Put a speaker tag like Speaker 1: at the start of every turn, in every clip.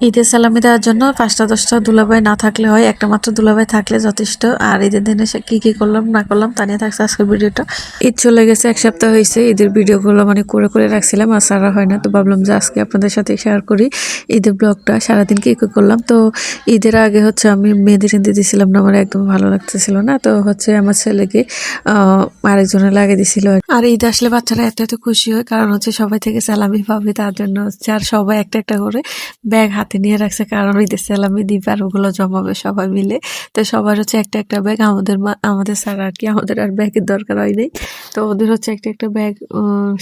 Speaker 1: ঈদের সালামি দেওয়ার জন্য ৫টা-১০টা দুলাভাই না থাকলে হয়, একটা মাত্র দুলাভাই থাকলে যথেষ্ট। আর ঈদের দিনে কি কি করলাম না করলাম তা নিয়ে থাকছে আজকের ভিডিওটা। ঈদ চলে গেছে, ১ সপ্তাহ হয়েছে। ঈদের ভিডিওগুলো মানে করে রাখছিলাম, আর সারা হয় না, তো ভাবলাম যে আজকে আপনাদের সাথে শেয়ার করি ঈদের ব্লগটা, সারাদিন কি কি করলাম। তো ঈদের আগে হচ্ছে আমি মেহেদি টেহেদি দিছিলাম না, আমার একদম ভালো লাগতেছিল না, তো হচ্ছে আমার ছেলেকে আরেকজনে লাগিয়ে দিছিল। আর ঈদ আসলে বাচ্চারা এত এত খুশি হয়, কারণ হচ্ছে সবাই থেকে সালামি পাবে, তার জন্য হচ্ছে। আর সবাই একটা একটা করে ব্যাগ হাতে নিয়ে রাখছে, কারণ ঈদের সালামি দিবে আর ওগুলো জমাবে সবাই মিলে। তো সবার হচ্ছে একটা একটা ব্যাগ, আমাদের ছাড়া আর কি, আমাদের আর ব্যাগের দরকার হয় নাই। তো ওদের হচ্ছে একটা একটা ব্যাগ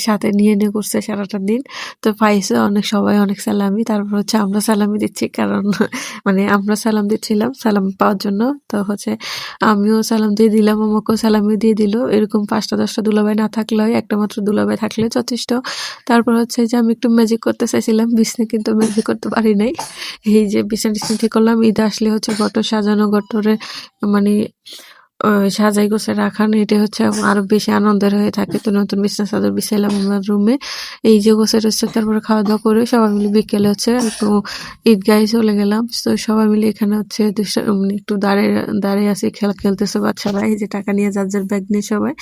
Speaker 1: সাথে নিয়ে নিয়ে করছে সারাটা দিন। তো পাইছে অনেক, সবাই অনেক সালামি। তারপর হচ্ছে আমরা সালামি দিচ্ছি, কারণ মানে আমরা সালাম দিচ্ছিলাম সালাম পাওয়ার জন্য। তো হচ্ছে আমিও সালাম দিয়ে দিলাম, আমাকেও সালামি দিয়ে দিল। এরকম ৫টা-১০টা দুলাভাই না থাকলে হয়, একটা মাত্র দুলাভাই থাকলে যথেষ্ট। তারপর হচ্ছে যে আমি একটু ম্যাজিক করতে চাইছিলাম বিছনে, কিন্তু ম্যাজিক করতে পারি নাই। এই যে বিছানা টিছানা ঠিক করলাম। ঈদ আসলে হচ্ছে ঘর সাজানো, ঘরে মানে সাজাই গোছাই রাখানো, এটা হচ্ছে আরো বেশি আনন্দের হয়ে থাকে। তো নতুন বিছানা চাদর বিছাইলাম আমার রুমে, এই যে গোছাই টোছাই, তারপরে খাওয়া দাওয়া করে সবাই মিলে বিকেলে হচ্ছে একটু ঈদগাহে চলে গেলাম। তো সবাই মিলে এখানে হচ্ছে মানে একটু দাঁড়িয়ে আছি, খেলতেছে বাচ্চারা। এই যে টাকা নিয়ে যার যার ব্যাগ নিয়ে সবাই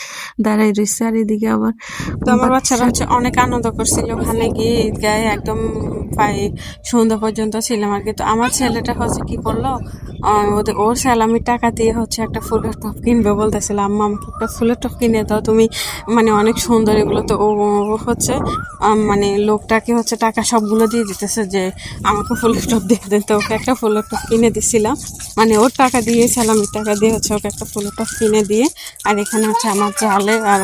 Speaker 1: দাঁড়াই রয়েছে। আর এদিকে আমার বাচ্চারা হচ্ছে অনেক আনন্দ করছিল, ওখানে গিয়ে ঈদগাহে একদম প্রায় সন্ধ্যা পর্যন্ত ছিলাম আর কি। তো আমার ছেলেটা হচ্ছে কি করলো, ওর স্যালামির টাকা দিয়ে হচ্ছে একটা ফুলের টপ কিনবে বলতেছিল। আম্মা আমাকে একটা ফুলের টপ কিনে দাও, তুমি মানে অনেক সুন্দর এগুলো। তো ও হচ্ছে মানে লোকটাকে হচ্ছে টাকা সবগুলো দিয়ে দিতেছে যে আমাকে ফুলের টপ দিয়ে দেন। তো ওকে একটা ফুলের টপ কিনে দিছিলাম, মানে ওর টাকা দিয়ে, স্যালামির টাকা দিয়ে হচ্ছে ওকে একটা ফুলের টপ কিনে দিয়ে। আর এখানে হচ্ছে আমার জালে আর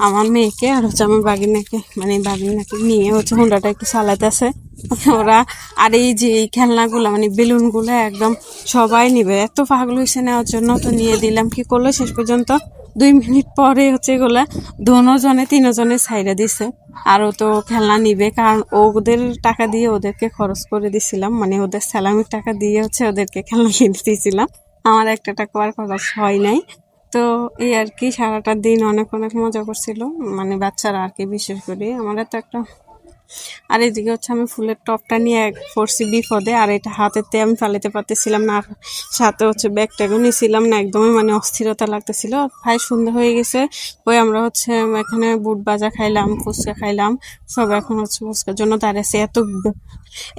Speaker 1: আমার মেয়েকে আর হচ্ছে আমার বাগিনাকে নিয়ে হচ্ছে হুন্ডাটা একটু চালাইতেছে ওরা। আর এই যে এই খেলনাগুলো মানে বেলুনগুলো একদম সবাই নিবে, এত পাগল হয়েছে নেওয়ার জন্য। তো নিয়ে দিলাম, কি করলো শেষ পর্যন্ত 2 মিনিট পরে হচ্ছে এগুলা তিনজনে ছাইড়া দিছে। আরও তো খেলনা নিবে, কারণ ওদের টাকা দিয়ে ওদেরকে খরচ করে দিছিলাম, মানে ওদের স্যালামির টাকা দিয়ে হচ্ছে ওদেরকে খেলনা কিনে দিয়েছিলাম। আমার একটা টাকা আর খরচ হয় নাই। তো এই আর কি, সারাটা দিন অনেক অনেক মজা করছিল, মানে বাচ্চারা আর কি, বিশেষ করে আমরা তো একটা। আর এদিকে হচ্ছে আমি ফুলের টপটা নিয়ে পড়ছি বিপদে, আর এটা হাতেতে আমি ফালাতে পারতেছিলাম না, আর সাথে হচ্ছে ব্যাগটাকেও নিয়েছিলাম না, একদমই মানে অস্থিরতা লাগতেছিল। ভাই সন্ধ্যা হয়ে গেছে, ওই আমরা হচ্ছে এখানে বুট ভাজা খাইলাম, ফুচকা খাইলাম, সব এখন হচ্ছে ফুচকার জন্য দাঁড়িয়েছে।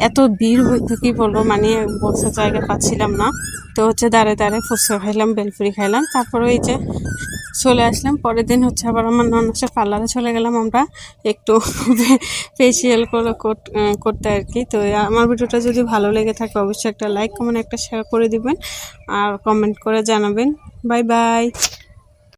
Speaker 1: এত ভিড় হইতে কি বলবো, মানে বসার জায়গা পাচ্ছিলাম না। তো হচ্ছে দাঁড়িয়ে ফুচকা খাইলাম, বেলপুরি খাইলাম, তারপরে ওই যে চলে আসলাম। পরের দিন হচ্ছে আবার আমার ননসের পার্লারে চলে গেলাম আমরা একটু ফেসিয়াল করতে আর কি। তো আমার ভিডিওটা যদি ভালো লেগে থাকে অবশ্যই একটা লাইক, কমেন্ট, একটা শেয়ার করে দিবেন, আর কমেন্ট করে জানাবেন। Bye bye.